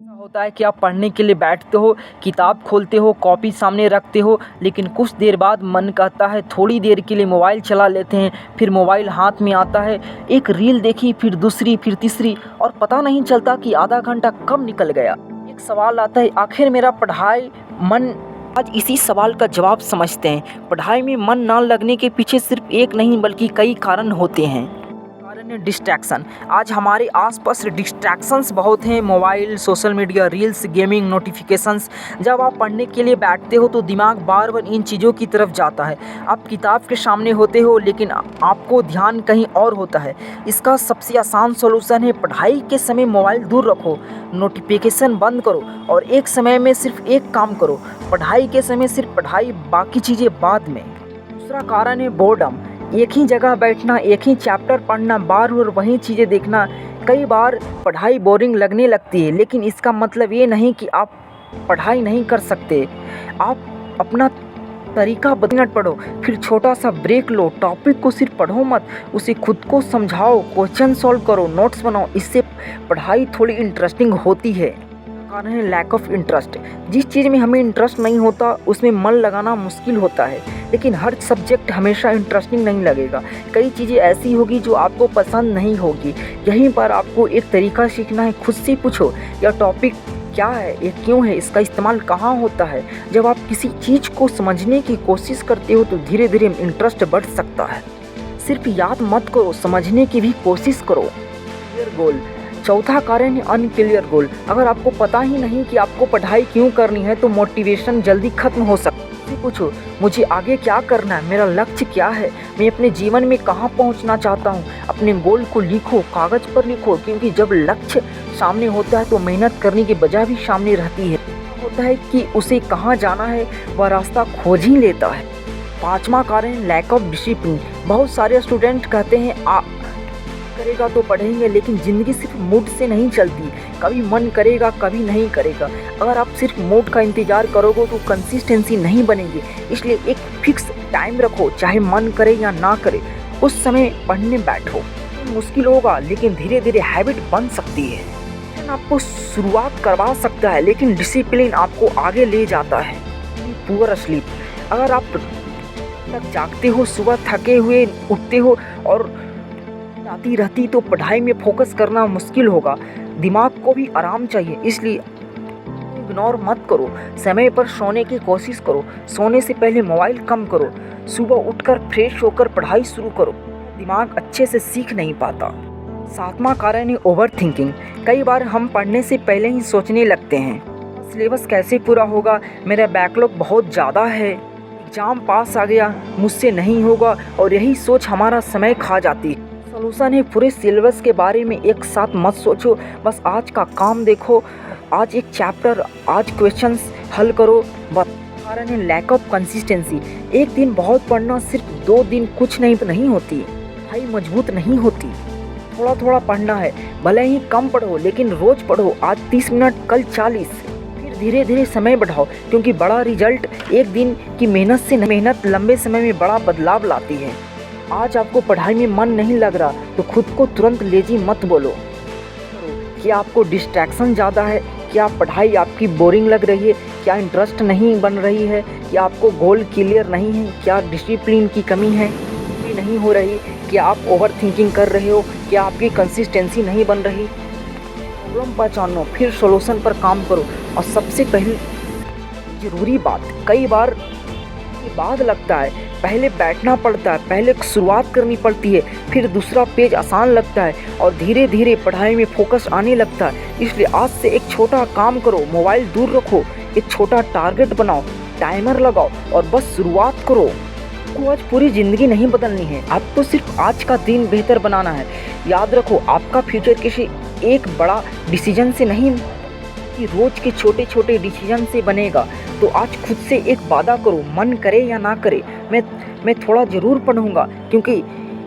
ऐसा होता है कि आप पढ़ने के लिए बैठते हो, किताब खोलते हो, कॉपी सामने रखते हो, लेकिन कुछ देर बाद मन कहता है थोड़ी देर के लिए मोबाइल चला लेते हैं। फिर मोबाइल हाथ में आता है, एक रील देखी, फिर दूसरी, फिर तीसरी, और पता नहीं चलता कि आधा घंटा कब निकल गया। एक सवाल आता है, आखिर मेरा पढ़ाई मन। आज इसी सवाल का जवाब समझते हैं। पढ़ाई में मन ना लगने के पीछे सिर्फ एक नहीं बल्कि कई कारण होते हैं। कारण है डिस्ट्रैक्शन। आज हमारे आसपास डिस्ट्रैक्शंस बहुत हैं, mobile, social media, reels, gaming, notifications. जब आप पढ़ने के लिए बैठते हो तो दिमाग बार बार इन चीज़ों की तरफ जाता है। आप किताब के सामने होते हो लेकिन आपको ध्यान कहीं और होता है। इसका सबसे आसान सॉल्यूशन है, पढ़ाई के समय मोबाइल दूर रखो, नोटिफिकेशन बंद करो और एक समय में सिर्फ एक काम करो। पढ़ाई के समय सिर्फ पढ़ाई, बाकी चीज़ें बाद में। दूसरा कारण है बोर्डम। एक ही जगह बैठना, एक ही चैप्टर पढ़ना, बार बार वही चीज़ें देखना। कई बार पढ़ाई बोरिंग लगने लगती है, लेकिन इसका मतलब ये नहीं कि आप पढ़ाई नहीं कर सकते। आप अपना तरीका मिनट पढ़ो, फिर छोटा सा ब्रेक लो। टॉपिक को सिर्फ पढ़ो मत, उसे खुद को समझाओ, क्वेश्चन सॉल्व करो, नोट्स बनाओ। इससे पढ़ाई थोड़ी इंटरेस्टिंग होती है। कारण है लैक ऑफ इंटरेस्ट। जिस चीज़ में हमें इंटरेस्ट नहीं होता उसमें मन लगाना मुश्किल होता है, लेकिन हर सब्जेक्ट हमेशा इंटरेस्टिंग नहीं लगेगा। कई चीज़ें ऐसी होगी जो आपको पसंद नहीं होगी। यहीं पर आपको एक तरीका सीखना है। खुद से पूछो, यह टॉपिक क्या है, ये क्यों है, इसका इस्तेमाल कहाँ होता है। जब आप किसी चीज़ को समझने की कोशिश करते हो तो धीरे धीरे इंटरेस्ट बढ़ सकता है। सिर्फ याद मत करो, समझने की भी कोशिश करो। Clear goal. चौथा कारण है अनक्लियर गोल। अगर आपको पता ही नहीं कि आपको पढ़ाई क्यों करनी है तो मोटिवेशन जल्दी खत्म हो सकता है। पूछो, मुझे आगे क्या करना है, मेरा लक्ष्य क्या है, मैं अपने जीवन में कहाँ पहुँचना चाहता हूँ। अपने गोल को लिखो, कागज़ पर लिखो, क्योंकि जब लक्ष्य सामने होता है तो मेहनत करने की वजह भी सामने रहती है। होता है कि उसे कहाँ जाना है वह रास्ता खोज ही लेता है। पाँचवा कारण लैक ऑफ डिसिप्लिन। बहुत सारे स्टूडेंट कहते हैं करेगा तो पढ़ेंगे, लेकिन ज़िंदगी सिर्फ मूड से नहीं चलती। कभी मन करेगा, कभी नहीं करेगा। अगर आप सिर्फ मूड का इंतज़ार करोगे तो कंसिस्टेंसी नहीं बनेगी। इसलिए एक फिक्स टाइम रखो, चाहे मन करे या ना करे, उस समय पढ़ने बैठो। मुश्किल होगा लेकिन धीरे धीरे हैबिट बन सकती है। आपको शुरुआत करवा सकता है लेकिन डिसिप्लिन आपको आगे ले जाता है। Poor sleep. अगर आप तक जागते हो, सुबह थके हुए उठते हो और आती रहती तो पढ़ाई में फोकस करना मुश्किल होगा। दिमाग को भी आराम चाहिए, इसलिए इग्नोर मत करो। समय पर सोने की कोशिश करो, सोने से पहले मोबाइल कम करो। सुबह उठकर फ्रेश होकर पढ़ाई शुरू करो। दिमाग अच्छे से सीख नहीं पाता। सातवां कारण है ओवर थिंकिंग। कई बार हम पढ़ने से पहले ही सोचने लगते हैं, सिलेबस कैसे पूरा होगा, मेरा बैकलॉग बहुत ज़्यादा है, एग्ज़ाम पास आ गया, मुझसे नहीं होगा, और यही सोच हमारा समय खा जाती है। सॉल्यूशन है, पूरे सिलेबस के बारे में एक साथ मत सोचो, बस आज का काम देखो। आज एक चैप्टर, आज क्वेश्चंस हल करो बस। कारण है लैक ऑफ कंसिस्टेंसी। एक दिन बहुत पढ़ना, सिर्फ 2 दिन कुछ नहीं होती। पढ़ाई मजबूत नहीं होती। थोड़ा थोड़ा पढ़ना है, भले ही कम पढ़ो लेकिन रोज़ पढ़ो। आज 30 मिनट, कल 40, फिर धीरे धीरे समय बढ़ाओ, क्योंकि बड़ा रिजल्ट एक दिन की मेहनत से नहीं, मेहनत लंबे समय में बड़ा बदलाव लाती है। आज आपको पढ़ाई में मन नहीं लग रहा तो खुद को तुरंत लेजी मत बोलो। क्या आपको डिस्ट्रैक्शन ज़्यादा है, क्या पढ़ाई आपकी बोरिंग लग रही है, क्या इंटरेस्ट नहीं बन रही है, क्या आपको गोल क्लियर नहीं है, क्या डिसिप्लिन की कमी है नहीं हो रही, क्या आप ओवर थिंकिंग कर रहे हो, क्या आपकी कंसिस्टेंसी नहीं बन रही। प्रॉब्लम पहचानो, फिर सॉल्यूशन पर काम करो। और सबसे पहले ज़रूरी बात, कई बार बाद लगता है, पहले बैठना पड़ता है, पहले शुरुआत करनी पड़ती है, फिर दूसरा पेज आसान लगता है और धीरे धीरे पढ़ाई में फोकस आने लगता है। इसलिए आज से एक छोटा काम करो, मोबाइल दूर रखो, एक छोटा टारगेट बनाओ, टाइमर लगाओ और बस शुरुआत करो। आपको आज पूरी ज़िंदगी नहीं बदलनी है, आपको सिर्फ आज का दिन बेहतर बनाना है। याद रखो, आपका फ्यूचर किसी एक बड़ा डिसीजन से नहीं, रोज़ के छोटे छोटे डिसीजन से बनेगा। तो आज खुद से एक वादा करो, मन करे या ना करे, मैं थोड़ा ज़रूर पढ़ूंगा, क्योंकि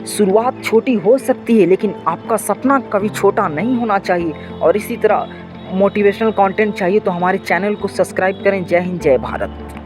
शुरुआत छोटी हो सकती है लेकिन आपका सपना कभी छोटा नहीं होना चाहिए। और इसी तरह मोटिवेशनल कंटेंट चाहिए तो हमारे चैनल को सब्सक्राइब करें। जय हिंद, जय भारत।